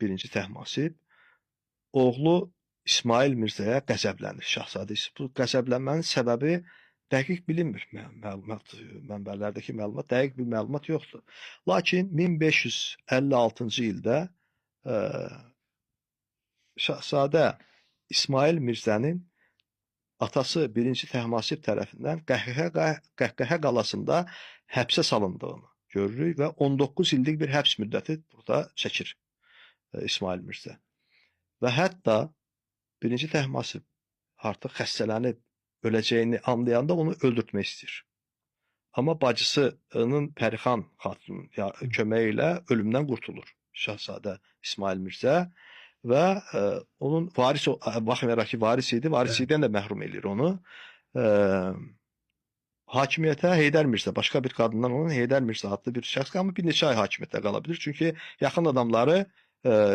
birinci Təhmasib oğlu İsmail Mirzəyə qəzəblənir. Şahzadə bu qəzəblənmənin səbəbi dəqiq bilinmir. Mənbələrdəki məlumat, dəqiq bir məlumat yoxdur. Lakin 1556-cı ildə Şahzadə İsmail Mirzənin atası 1-ci Təhmasib tərəfindən Qəhqəhə qalasında həbsə salındığını görürük və 19 illik bir həbs müddəti burada çəkir İsmail Mirzə. Və hətta 1-ci Təhmasib artıq xəstələnib öləcəyini anlayanda onu öldürtmək istəyir. Amma bacısının Pərixan xatunun köməyi ilə ölümdən qurtulur Şahzadə İsmail Mirzə və onun varis, baxmayaraq ki varis idi, varislikdən də məhrum edir onu. Hakimiyyətə Heydər Mirzə, başqa bir qadından onun Heydər Mirzə adlı bir şəxs qalmır, bir neçə ay hakimiyyətdə qala bilir. Çünki yaxın adamları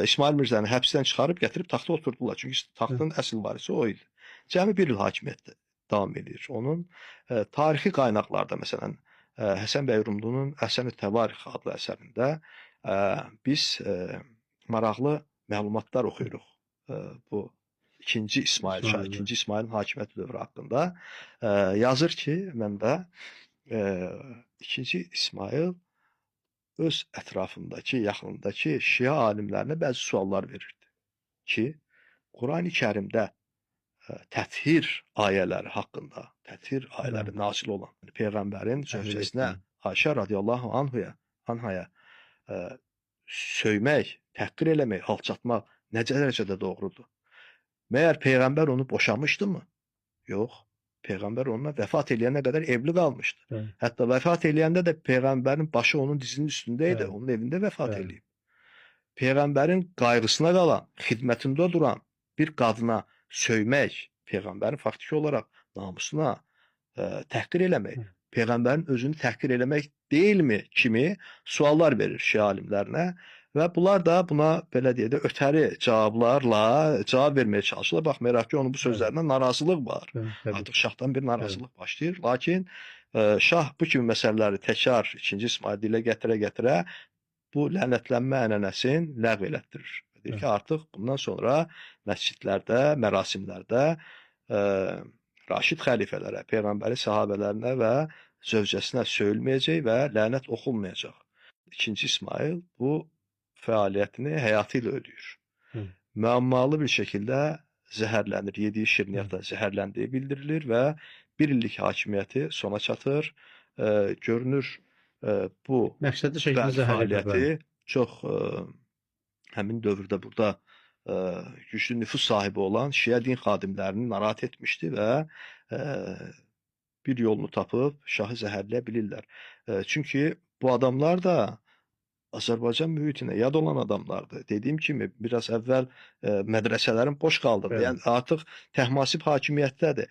İsmail Mirzəni həbsdən çıxarıb gətirib taxta oturdular. Çünki taxtın əsl varisi o idi. Cəmi bir il hakimiyyətdə davam edir. Onun tarixi qaynaqlarda, məsələn, Həsən bəy Rumlunun Əhsən-i Təvarix adlı əsərində biz maraqlı məlumatlar oxuyuruq. Bu ikinci İsmail, ikinci İsmailin hakimiyyəti dövrü haqqında yazır ki, mənbə ikinci İsmail öz ətrafındakı, yaxınındakı Şia alimlərinə bəzi suallar verirdi ki, Qurani Kərimdə təthir ayələri haqqında, təthir ayələri nazil olan Peyğəmbərin zövcəsinə Ayşə radiyallahu anhaya söymək, təhqir eləmək, alçatmaq necə dərəcədə doğrudur? Məyər Peyğəmbər onu boşamışdımı? Yox. Peyğəmbər onunla vəfat eləyənə qədər evli qalmışdı. Hətta vəfat eləyəndə də Peyğəmbərin başı onun dizinin üstündə idi. Onun evində vəfat eləyib. Peyğəmbərin qayğısına qalan, xidmətində duran bir qadına söymək, Peyğəmbərin faktiki olaraq namusuna təhqir eləmək, Peyğəmbərin özünü təhqir eləmək deyilmi kimi suallar verir Şia alimlərinə və bunlar da buna belə deyək də ötəri cavablarla cavab verməyə çalışırlar. Baxmayaraq ki, onun bu sözlərindən narazılıq var. Artıq şahdan bir narazılıq başlayır. Lakin şah bu kimi məsələləri təkrar 2-ci İsmail dilə gətirə-gətirə bu lənətlənmə ənənəsini ləğv elətdirir. Deyir ki, artıq bundan sonra məscidlərdə, mərasimlərdə Raşid xəlifələrə, Peyğəmbərin sahabələrinə və zövcəsinə söyülməyəcək və lənət oxunmayacaq. 2-ci İsmail bu fəaliyyətini həyatı ilə ödəyir. Müəmmalı bir şəkildə zəhərlənir, yediyi şirniyyatla zəhərləndiyi bildirilir və bir illik hakimiyyəti sona çatır. Görünür bu fəaliyyəti çox həmin dövrdə burada güclü nüfus sahibi olan Şia din xadimlərini narahat etmişdi və bir yolunu tapıb şahı zəhərləyə bilirlər. Çünki bu adamlar da Azərbaycan mühitinə yad olan adamlardır. Dediyim kimi, biraz əvvəl mədrəsələrin boş qaldığını, yəni artıq Təhmasib hakimiyyətdədir.